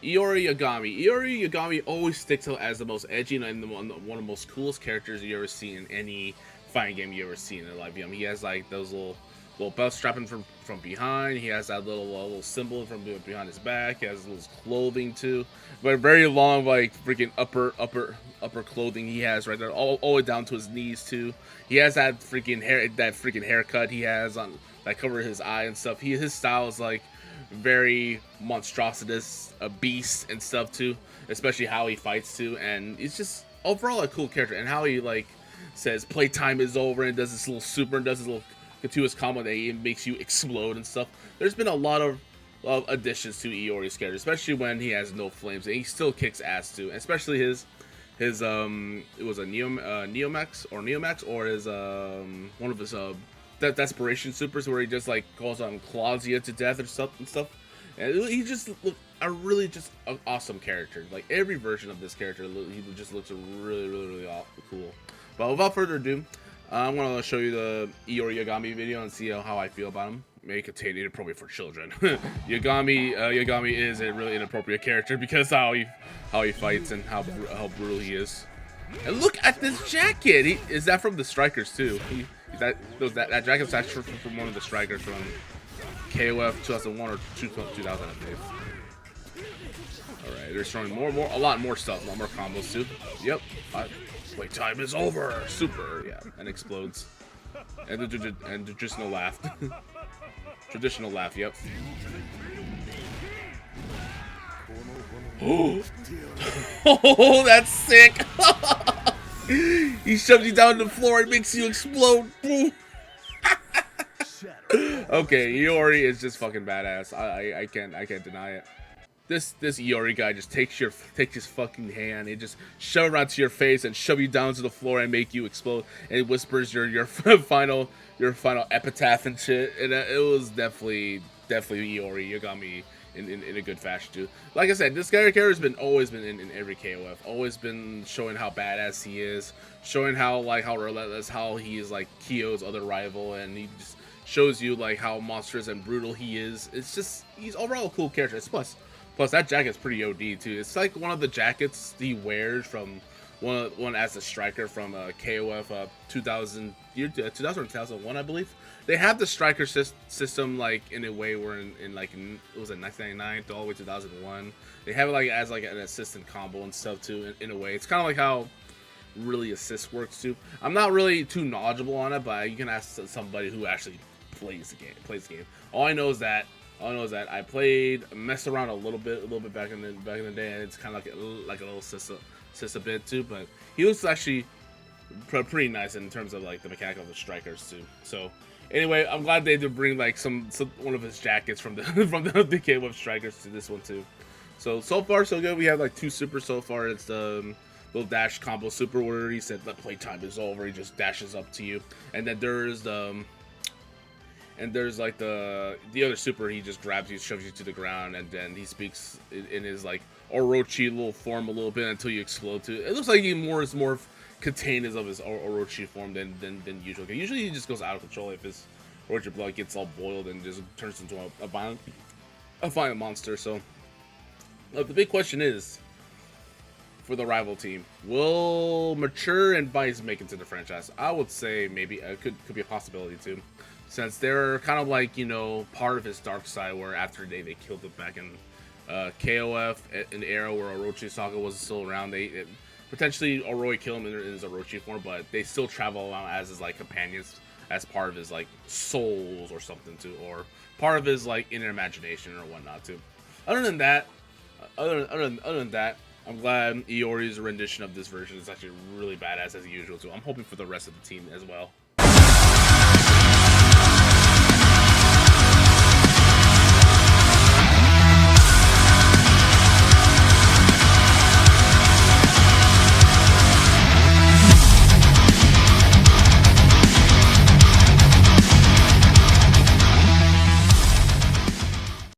Iori Yagami. Iori Yagami always sticks out as the most edgy and one of the most coolest characters you ever see in any fighting game you ever seen in life. He has like those little belt strapping from behind. He has that little symbol from behind his back. He has his clothing too, but very long like freaking upper clothing he has right there, all the way down to his knees too. He has that freaking haircut he has on that covers his eye and stuff. His style is like very monstrous, a beast and stuff too, especially how he fights too, and he's just overall a cool character. And how he like says playtime is over and does this little super and does this little continuous combo that he makes you explode and stuff. There's been a lot of additions to Iori's character, especially when he has no flames, and he still kicks ass too. Especially his it was a Neomax or his one of his desperation supers where he just like calls on Claudia to death or stuff and stuff. And he just look a really just an awesome character. Like every version of this character, he just looks really cool. But without further ado, I'm gonna show you the Iori Yagami video and see how I feel about him. May contain inappropriate for children. Yagami is a really inappropriate character because how he fights and how brutal he is. And look at this jacket. Is that from the Strikers too? That jacket's actually from one of the Strikers from KOF 2001 or 2000, I think. All right, they're showing a lot more stuff, a lot more combos too. Yep. Wait, time is over. Super, yeah, and explodes. And traditional laugh. Traditional laugh, yep. Oh, that's sick. He shoves you down to the floor and makes you explode. Okay, Iori is just fucking badass. I can't deny it. This Iori guy just takes his fucking hand and just shove it around to your face and shove you down to the floor and make you explode. And it whispers your final epitaph and shit. And it was definitely Iori Yagami in a good fashion too. Like I said, this character has always been in every KOF. Always been showing how badass he is, showing how relentless, how he is like Kyo's other rival, and he just shows you like how monstrous and brutal he is. It's just he's overall a cool character. Plus, that jacket's pretty OD too. It's like one of the jackets he wears from one as a striker from KOF 2000 or 2001, I believe. They have the striker system like in a way where it was in 1999 to all the way 2001. They have it like as like an assistant combo and stuff too. In a way, it's kind of like how really assist works too. I'm not really too knowledgeable on it, but you can ask somebody who actually plays the game. All I know is that I messed around a little bit back in the day, and it's kind of like a little sister bit too. But he looks actually pretty nice in terms of like the mechanic of the strikers too. So anyway, I'm glad they did bring like one of his jackets from the from the KOF strikers to this one too. So far so good. We have like two supers so far. It's the little dash combo super where he said the playtime is over. He just dashes up to you, and then there's like the other super. He just grabs you, shoves you to the ground, and then he speaks in his like Orochi little form a little bit until you explode too. It looks like he is more contained of his Orochi form than usual. Usually he just goes out of control if his Orochi blood gets all boiled and just turns into a violent monster. So the big question is, for the rival team, will Mature and Vice make it to the franchise? I would say maybe it could be a possibility too, since they're kind of like, you know, part of his dark side, where after they killed it back in KOF, in the era where Orochi Saga was still around. Potentially Oroi killed him in his Orochi form, but they still travel around as his like companions, as part of his like souls or something too, or part of his like inner imagination or whatnot too. Other than that, I'm glad Iori's rendition of this version is actually really badass as usual too. I'm hoping for the rest of the team as well.